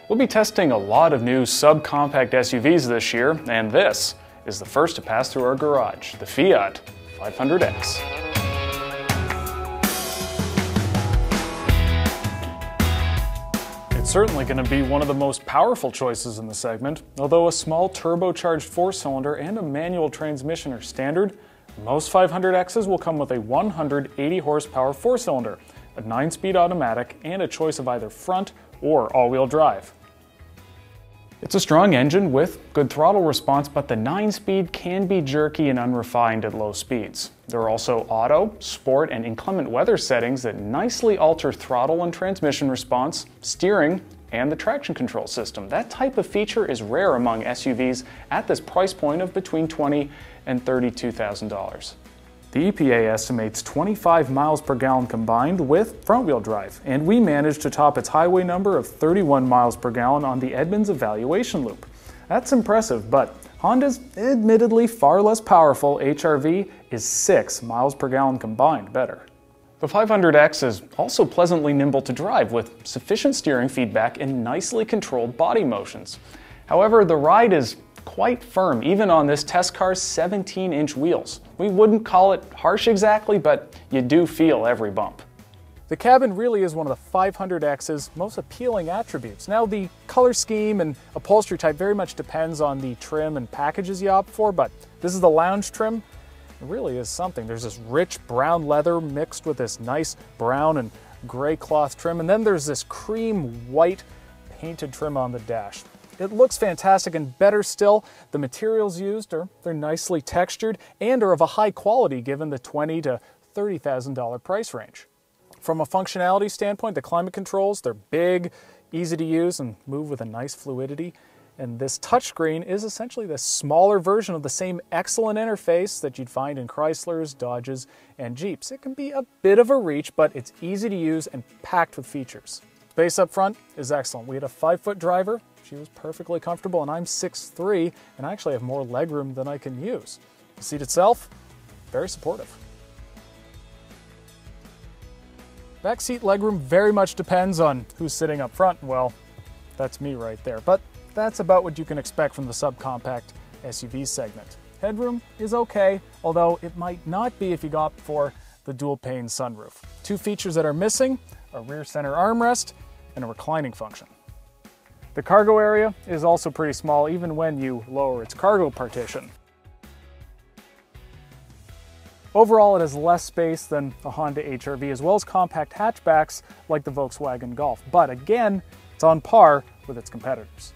We'll be testing a lot of new subcompact SUVs this year, and this is the first to pass through our garage, the Fiat 500X. It's certainly going to be one of the most powerful choices in the segment. Although a small turbocharged 4-cylinder and a manual transmission are standard, most 500Xs will come with a 180 horsepower 4-cylinder, a 9-speed automatic, and a choice of either front or all-wheel drive. It's a strong engine with good throttle response, but the 9-speed can be jerky and unrefined at low speeds. There are also auto, sport, and inclement weather settings that nicely alter throttle and transmission response, steering, and the traction control system. That type of feature is rare among SUVs at this price point of between $20,000 and $32,000. The EPA estimates 25 miles per gallon combined with front-wheel drive, and we managed to top its highway number of 31 miles per gallon on the Edmunds evaluation loop. That's impressive, but Honda's admittedly far less powerful HR-V is 6 miles per gallon combined better. The 500X is also pleasantly nimble to drive with sufficient steering feedback and nicely controlled body motions. However, the ride is quite firm, even on this test car's 17-inch wheels. We wouldn't call it harsh exactly, but you do feel every bump. The cabin really is one of the 500X's most appealing attributes. Now, the color scheme and upholstery type very much depends on the trim and packages you opt for, but this is the lounge trim. It really is something. There's this rich brown leather mixed with this nice brown and gray cloth trim, and then there's this cream white painted trim on the dash. It looks fantastic, and better still, the materials used they're nicely textured and are of a high quality given the $20,000 to $30,000 price range. From a functionality standpoint, the climate controls, they're big, easy to use, and move with a nice fluidity. And this touchscreen is essentially the smaller version of the same excellent interface that you'd find in Chryslers, Dodges, and Jeeps. It can be a bit of a reach, but it's easy to use and packed with features. Space up front is excellent. We had a 5-foot driver. She was perfectly comfortable, and I'm 6'3", and I actually have more legroom than I can use. The seat itself, very supportive. Backseat legroom very much depends on who's sitting up front. Well, that's me right there. But that's about what you can expect from the subcompact SUV segment. Headroom is okay, although it might not be if you opt for the dual-pane sunroof. Two features that are missing: a rear center armrest and a reclining function. The cargo area is also pretty small, even when you lower its cargo partition. Overall, it has less space than the Honda HR-V, as well as compact hatchbacks like the Volkswagen Golf. But again, it's on par with its competitors.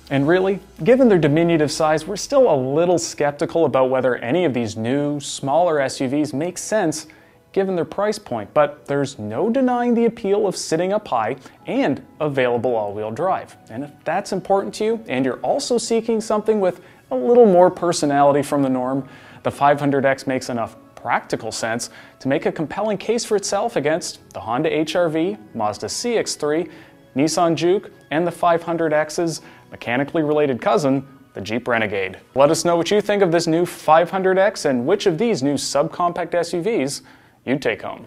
And really, given their diminutive size, we're still a little skeptical about whether any of these new, smaller SUVs make sense given their price point, but there's no denying the appeal of sitting up high and available all-wheel drive. And if that's important to you, and you're also seeking something with a little more personality from the norm, the 500X makes enough practical sense to make a compelling case for itself against the Honda HR-V, Mazda CX-3, Nissan Juke, and the 500X's mechanically related cousin, the Jeep Renegade. Let us know what you think of this new 500X and which of these new subcompact SUVs you'd take home.